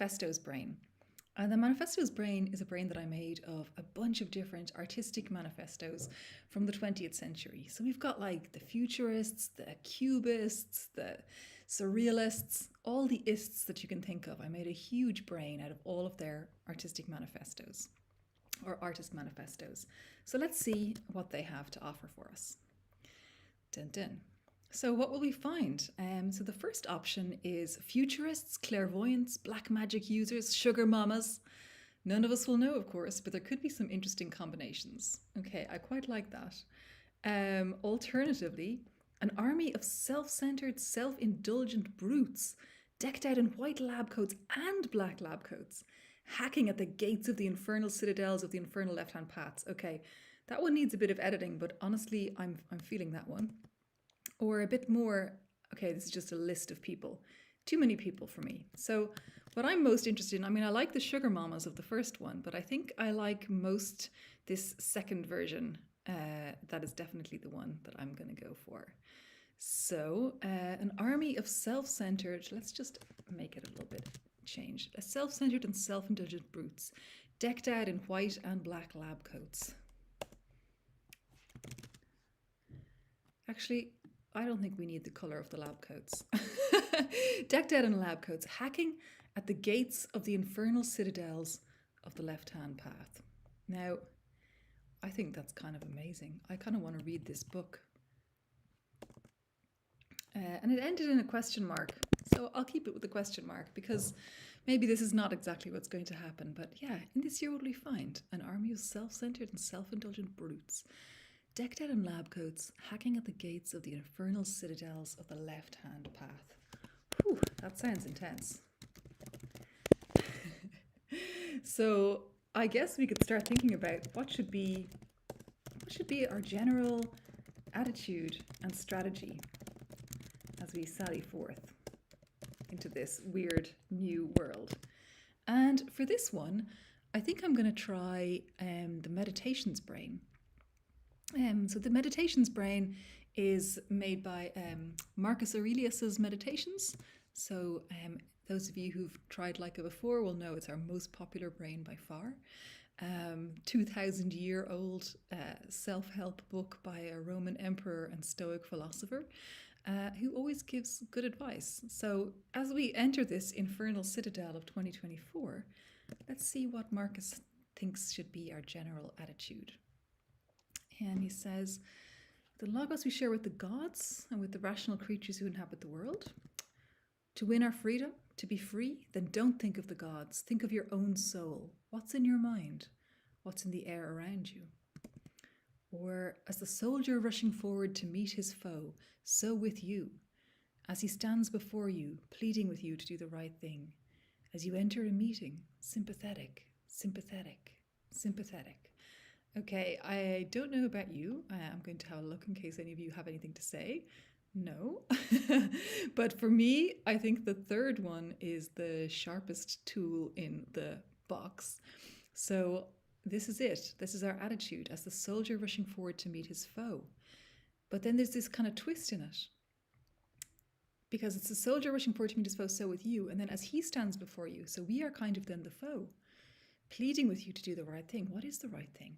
manifesto's brain. And the manifesto's brain is a brain that I made of a bunch of different artistic manifestos from the 20th century. So we've got like the futurists, the cubists, the surrealists, all the ists that you can think of. I made a huge brain out of all of their artistic manifestos or artist manifestos. So let's see what they have to offer for us. Dun dun. So what will we find? So the first option is futurists, clairvoyants, black magic users, sugar mamas. None of us will know, of course, but there could be some interesting combinations. Okay, I quite like that. Alternatively, an army of self-centered, self-indulgent brutes, decked out in white lab coats and black lab coats, hacking at the gates of the infernal citadels of the infernal left-hand paths. Okay, that one needs a bit of editing, but honestly, I'm feeling that one. Or a bit more, okay, this is just a list of people. Too many people for me. So what I'm most interested in, I mean, I like the sugar mamas of the first one, but I think I like most this second version. That is definitely the one that I'm going to go for. So an army of self-centered, let's just make it a little bit changed. A self-centered and self-indulgent brutes, decked out in white and black lab coats. Actually, I don't think we need the colour of the lab coats. Decked out in lab coats, hacking at the gates of the infernal citadels of the left-hand path. Now, I think that's kind of amazing. I kind of want to read this book. And it ended in a question mark. So I'll keep it with a question mark because maybe this is not exactly what's going to happen. But yeah, in this year what will we find? An army of self-centered and self-indulgent brutes, decked out in lab coats, hacking at the gates of the infernal citadels of the left-hand path. Whew, that sounds intense. So I guess we could start thinking about what should be our general attitude and strategy as we sally forth into this weird new world. And for this one, I think I'm going to try the meditations brain. So the meditations brain is made by Marcus Aurelius's Meditations. So those of you who've tried LAIKA before will know it's our most popular brain by far. 2,000-year-old self-help book by a Roman emperor and Stoic philosopher who always gives good advice. So as we enter this infernal citadel of 2024, let's see what Marcus thinks should be our general attitude. And he says, the logos we share with the gods and with the rational creatures who inhabit the world. To win our freedom, to be free, then don't think of the gods. Think of your own soul. What's in your mind? What's in the air around you? Or as the soldier rushing forward to meet his foe, so with you. As he stands before you, pleading with you to do the right thing. As you enter a meeting, sympathetic, sympathetic, sympathetic. Okay, I don't know about you. I'm going to have a look in case any of you have anything to say. No. But for me, I think the third one is the sharpest tool in the box. So this is it. This is our attitude as the soldier rushing forward to meet his foe. But then there's this kind of twist in it. Because it's the soldier rushing forward to meet his foe, so with you. And then as he stands before you, so we are kind of then the foe, pleading with you to do the right thing. What is the right thing?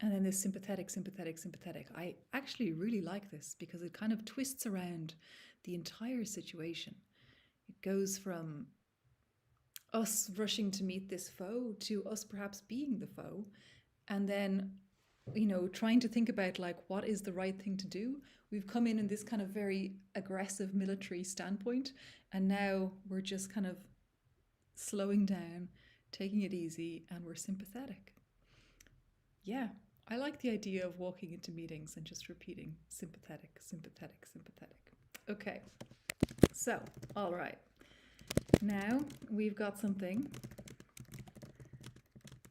And then this sympathetic, sympathetic, sympathetic. I actually really like this because it kind of twists around the entire situation. It goes from us rushing to meet this foe to us perhaps being the foe. And then, you know, trying to think about like, what is the right thing to do? We've come in this kind of very aggressive military standpoint. And now we're just kind of slowing down, taking it easy, and we're sympathetic. Yeah, I like the idea of walking into meetings and just repeating sympathetic, sympathetic, sympathetic. Okay, so, all right. Now we've got something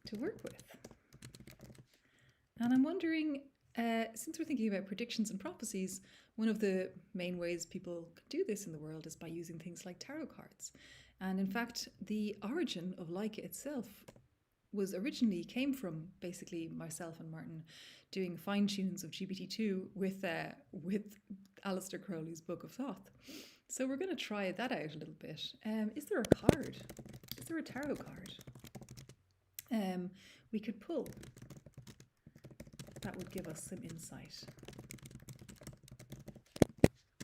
to work with. And I'm wondering, since we're thinking about predictions and prophecies, one of the main ways people can do this in the world is by using things like tarot cards. And in fact, the origin of LAIKA itself came from basically myself and Martin doing fine tunes of GPT-2 with Aleister Crowley's Book of Thoth. So we're going to try that out a little bit. Is there a card? there a tarot card we could pull that would give us some insight?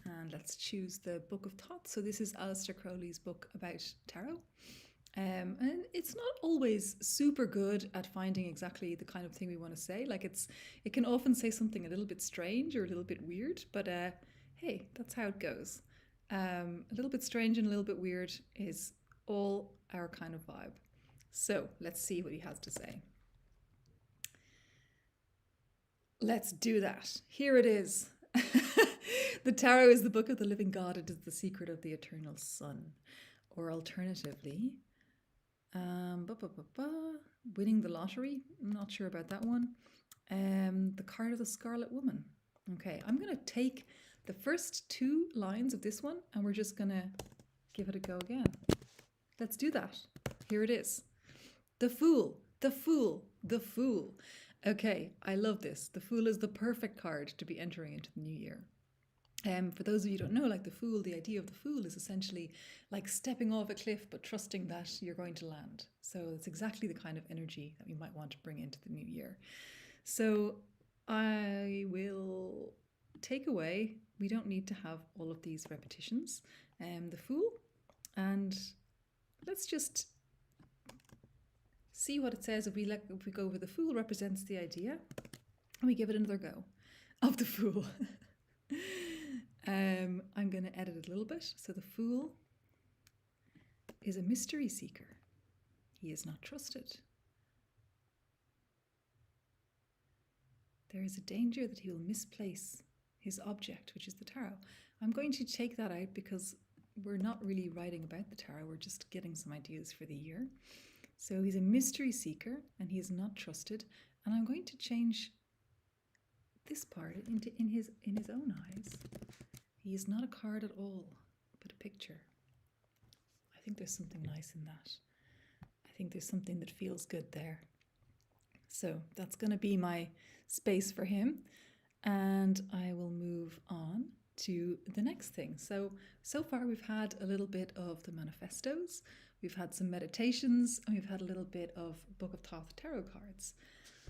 And let's choose the Book of Thoughts. So this is Aleister Crowley's book about tarot. And it's not always super good at finding exactly the kind of thing we want to say. Like it can often say something a little bit strange or a little bit weird, but hey, that's how it goes. A little bit strange and a little bit weird is all our kind of vibe. So let's see what he has to say. Let's do that. Here it is. The tarot is the book of the living God. It is the secret of the eternal sun. Or alternatively, winning the lottery. I'm not sure about that one. The card of the Scarlet Woman. Okay, I'm going to take the first two lines of this one and we're just going to give it a go again. Let's do that. Here it is. The Fool, the Fool, the Fool. Okay, I love this. The Fool is the perfect card to be entering into the new year. For those of you who don't know, like the Fool, the idea of the Fool is essentially like stepping off a cliff but trusting that you're going to land. So it's exactly the kind of energy that we might want to bring into the new year. So I will take away, we don't need to have all of these repetitions, the Fool, and let's just see what it says. If we go with the Fool represents the idea, and we give it another go of the Fool. I'm going to edit it a little bit. So the Fool is a mystery seeker. He is not trusted. There is a danger that he will misplace his object, which is the tarot. I'm going to take that out because we're not really writing about the tarot. We're just getting some ideas for the year. So he's a mystery seeker and he is not trusted. And I'm going to change this part into in his own eyes. He is not a card at all, but a picture. I think there's something nice in that. I think there's something that feels good there. So that's going to be my space for him. And I will move on to the next thing. So far we've had a little bit of the manifestos, we've had some meditations, and we've had a little bit of Book of Thoth tarot cards.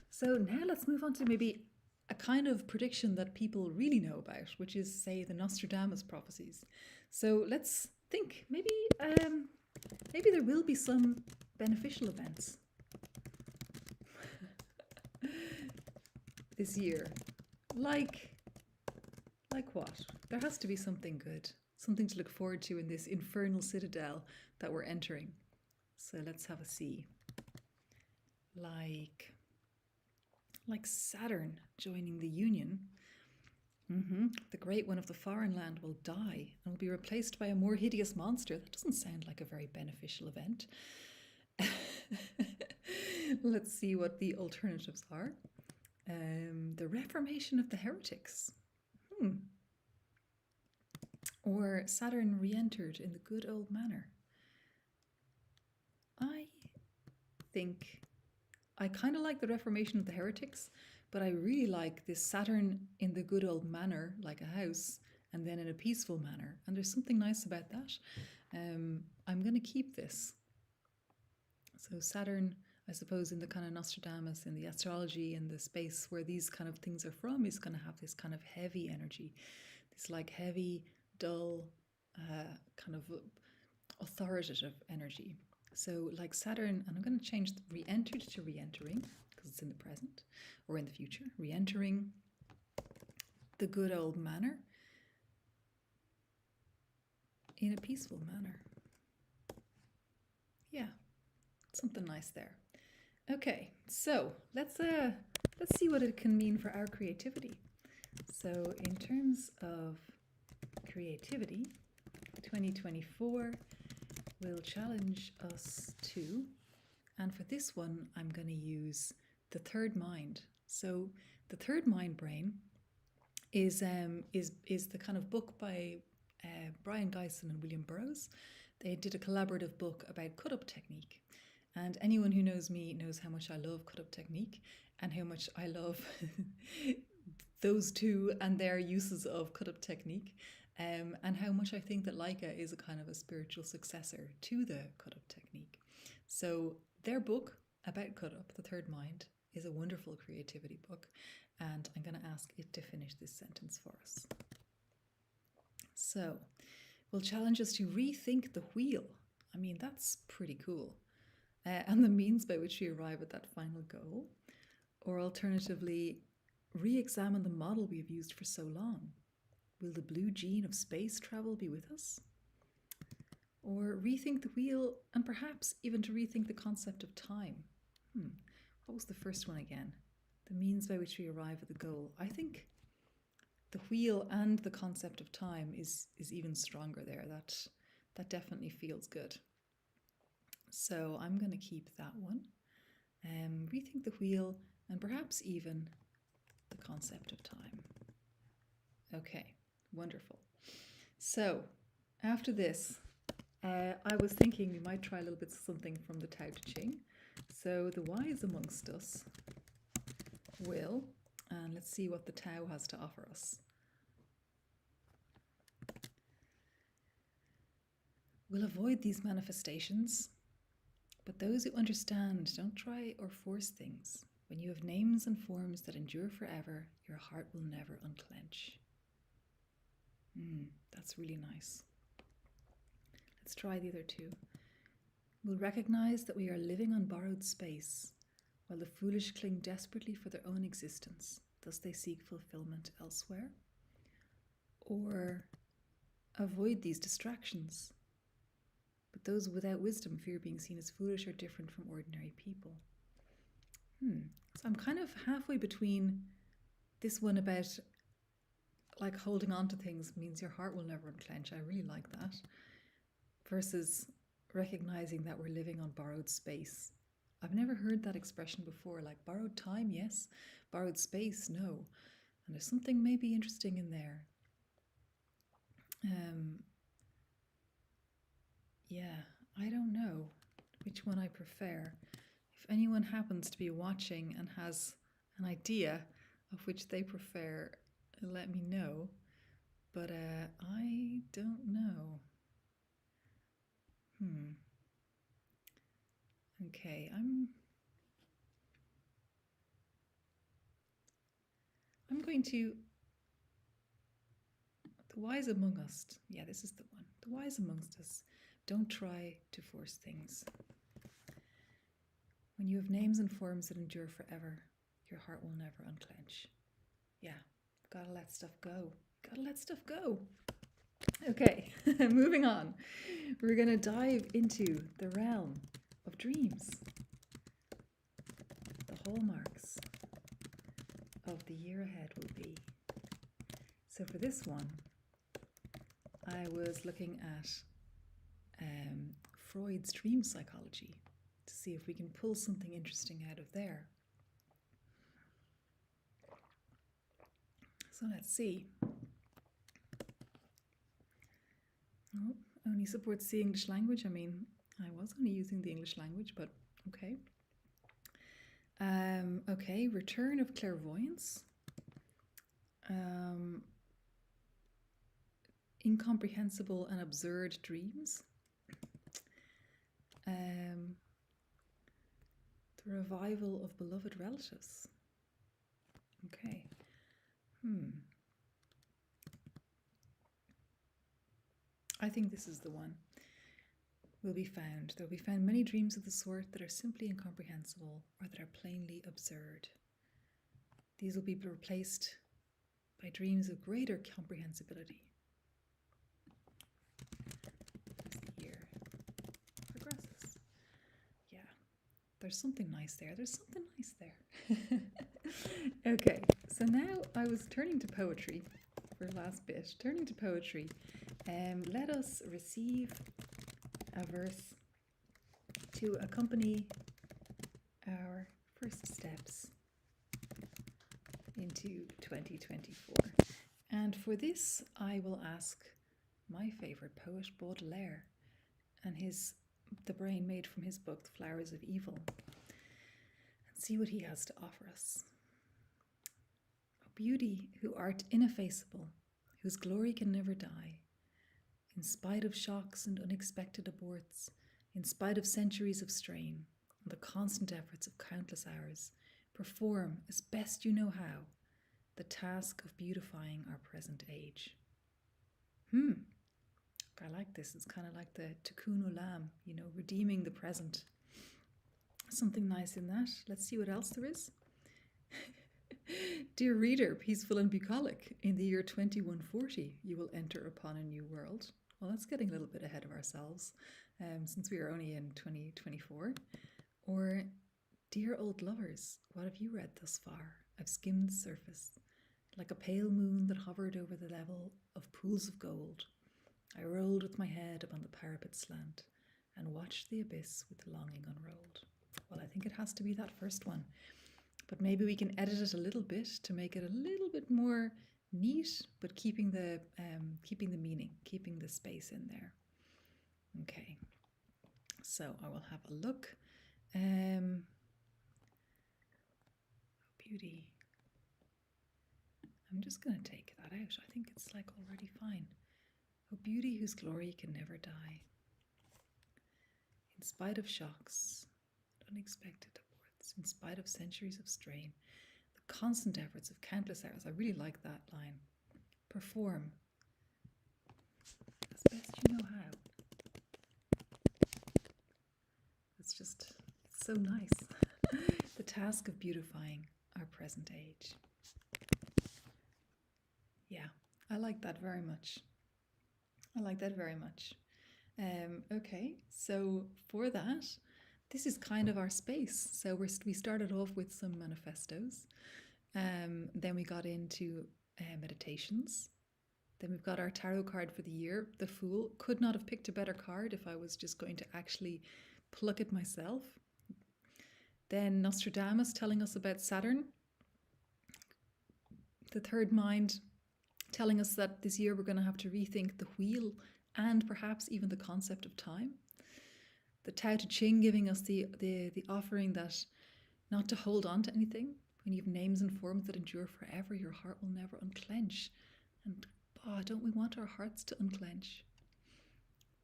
So now let's move on to maybe a kind of prediction that people really know about, which is, say, the Nostradamus prophecies. So let's think, maybe there will be some beneficial events this year. Like what? There has to be something good, something to look forward to in this infernal citadel that we're entering. So let's have a see. Like Saturn joining the union. The Great One of the Foreign Land will die and will be replaced by a more hideous monster. That doesn't sound like a very beneficial event. Let's see what the alternatives are. The Reformation of the Heretics. Or Saturn re-entered in the good old manner. I think I kind of like the Reformation of the Heretics, but I really like this Saturn in the good old manner, like a house, and then in a peaceful manner. And there's something nice about that. I'm going to keep this. So Saturn, I suppose, in the kind of Nostradamus, in the astrology, in the space where these kind of things are from, is going to have this kind of heavy energy, this like heavy, dull, kind of authoritative energy. So like Saturn, and I'm going to change the re-entered to re-entering because it's in the present or in the future. Re-entering the good old manner in a peaceful manner. Yeah, something nice there. Okay, so let's see what it can mean for our creativity. So in terms of creativity, 2024 will challenge us to, and for this one I'm going to use the third mind. So the third mind brain is the kind of book by Brian Geisen and William Burroughs. They did a collaborative book about cut-up technique, and anyone who knows me knows how much I love cut-up technique and how much I love those two and their uses of cut-up technique. And how much I think that LAIKA is a kind of a spiritual successor to the cut-up technique. So their book about Cut Up, The Third Mind, is a wonderful creativity book, and I'm going to ask it to finish this sentence for us. So, we'll challenge us to rethink the wheel. I mean, that's pretty cool. And the means by which we arrive at that final goal. Or alternatively, re-examine the model we've used for so long. Will the blue gene of space travel be with us? Or rethink the wheel, and perhaps even to rethink the concept of time. What was the first one again? The means by which we arrive at the goal. I think the wheel and the concept of time is even stronger there. That definitely feels good. So I'm going to keep that one. Rethink the wheel, and perhaps even the concept of time. Okay, wonderful. So after this, I was thinking we might try a little bit something from the Tao Te Ching. So the wise amongst us will, and let's see what the Tao has to offer us. We'll avoid these manifestations, but those who understand don't try or force things. When you have names and forms that endure forever, your heart will never unclench. That's really nice. Let's try the other two. We'll recognize that we are living on borrowed space, while the foolish cling desperately for their own existence. Thus they seek fulfillment elsewhere. Or avoid these distractions, but those without wisdom fear being seen as foolish or different from ordinary people. So I'm kind of halfway between this one about like holding on to things means your heart will never unclench. I really like that. Versus recognizing that we're living on borrowed space. I've never heard that expression before, like borrowed time, yes, borrowed space, no. And there's something maybe interesting in there. Yeah, I don't know which one I prefer. If anyone happens to be watching and has an idea of which they prefer, let me know. But I don't know. Okay, I'm going to the wise among us. Yeah, this is the one. The wise amongst us don't try to force things. When you have names and forms that endure forever, your heart will never unclench. Yeah, gotta let stuff go. Gotta let stuff go. Okay, moving on. We're going to dive into the realm of dreams. The hallmarks of the year ahead will be. So for this one, I was looking at Freud's dream psychology to see if we can pull something interesting out of there. So let's see. Oh, only supports the English language. I mean, I was only using the English language, but okay. Okay, return of clairvoyance. Incomprehensible and absurd dreams. The revival of beloved relatives. Okay. I think this is the one. Will be found. There will be found many dreams of the sort that are simply incomprehensible or that are plainly absurd. These will be replaced by dreams of greater comprehensibility. As the year progresses. Yeah, there's something nice there. There's something nice there. Okay, so now I was turning to poetry for last bit. Turning to poetry. Let us receive a verse to accompany our first steps into 2024. And for this, I will ask my favorite poet, Baudelaire, and the brain made from his book, The Flowers of Evil, and see what he has to offer us. O beauty, who art ineffaceable, whose glory can never die, in spite of shocks and unexpected aborts, In spite of centuries of strain and the constant efforts of countless hours, perform as best you know how the task of beautifying our present age. I like this. It's kind of like the tikkun olam, redeeming the present. Something nice in that. Let's see what else there is. Dear reader, peaceful and bucolic, in the year 2140, you will enter upon a new world. Well, that's getting a little bit ahead of ourselves, since we are only in 2024. Or, dear old lovers, what have you read thus far? I've skimmed the surface. Like a pale moon that hovered over the level of pools of gold, I rolled with my head upon the parapet slant and watched the abyss with longing unrolled. Well, I think it has to be that first one. But maybe we can edit it a little bit to make it a little bit more neat, but keeping the meaning, keeping the space in there. Okay, so I will have a look. Beauty. I'm just going to take that out. I think it's like already fine. Oh, beauty whose glory can never die. In spite of shocks, unexpected aborts, in spite of centuries of strain, the constant efforts of countless hours. I really like that line. Perform as best you know how. It's so nice. The task of beautifying our present age. Yeah, I like that very much. Okay, so for that, this is kind of our space. So we started off with some manifestos. Then we got into meditations. Then we've got our tarot card for the year, the Fool. Could not have picked a better card if I was just going to actually pluck it myself. Then Nostradamus telling us about Saturn. The third mind telling us that this year we're going to have to rethink the wheel and perhaps even the concept of time. The Tao Te Ching giving us the offering that not to hold on to anything. When you have names and forms that endure forever, your heart will never unclench. And don't we want our hearts to unclench?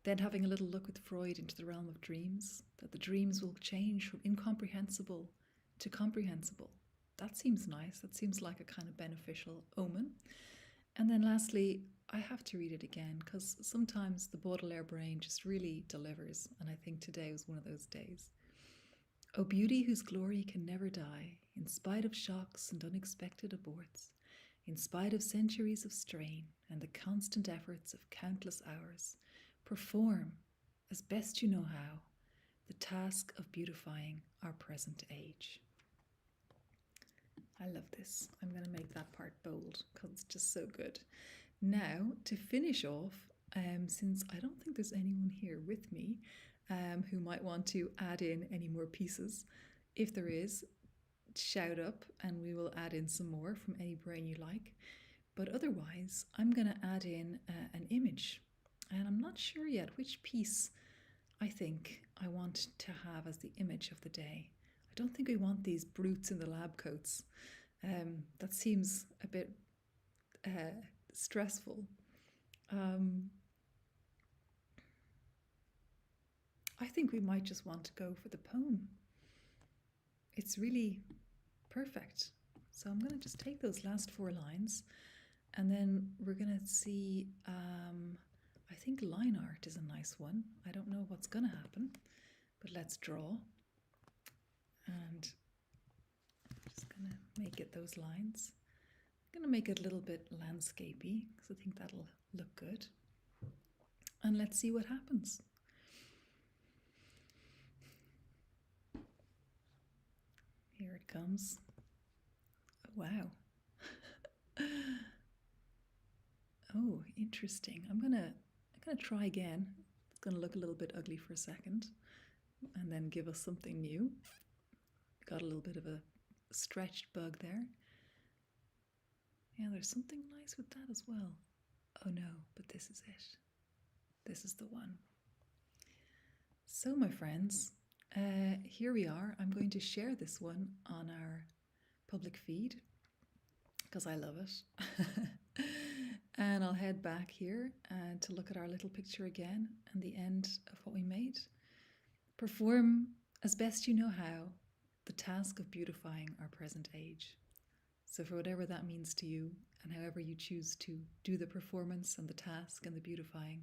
Then having a little look with Freud into the realm of dreams, that the dreams will change from incomprehensible to comprehensible. That seems nice. That seems like a kind of beneficial omen. And then lastly, I have to read it again because sometimes the Baudelaire brain just really delivers, and I think today was one of those days. O beauty whose glory can never die, in spite of shocks and unexpected aborts, in spite of centuries of strain and the constant efforts of countless hours, perform, as best you know how, the task of beautifying our present age. I love this. I'm going to make that part bold because it's just so good. Now, to finish off, since I don't think there's anyone here with me who might want to add in any more pieces, if there is, shout up and we will add in some more from any brain you like. But otherwise, I'm going to add in an image. And I'm not sure yet which piece I think I want to have as the image of the day. I don't think we want these brutes in the lab coats. That seems a bit stressful. I think we might just want to go for the poem. It's really perfect. So I'm going to just take those last 4 lines and then we're going to see, I think line art is a nice one. I don't know what's going to happen, but let's draw. And I'm just going to make it those lines. I'm going to make it a little bit landscapey because I think that'll look good. And let's see what happens. Here it comes. Oh, wow. Oh, interesting. I'm gonna try again. It's gonna look a little bit ugly for a second and then give us something new. Got a little bit of a stretched bug there. Yeah, there's something nice with that as well. Oh no, but this is it. This is the one. So my friends, here we are. I'm going to share this one on our public feed because I love it. And I'll head back here to look at our little picture again and the end of what we made. Perform as best you know how the task of beautifying our present age. So, for whatever that means to you, and however you choose to do the performance and the task and the beautifying,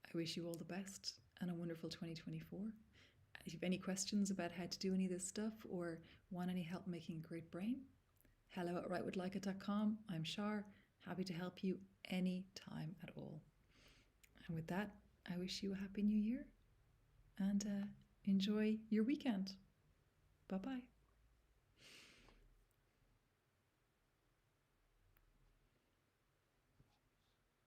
I wish you all the best and a wonderful 2024. If you have any questions about how to do any of this stuff or want any help making a great brain, hello@writewithlaika.com. I'm Shar, happy to help you any time at all. And with that, I wish you a happy new year and enjoy your weekend. Bye-bye.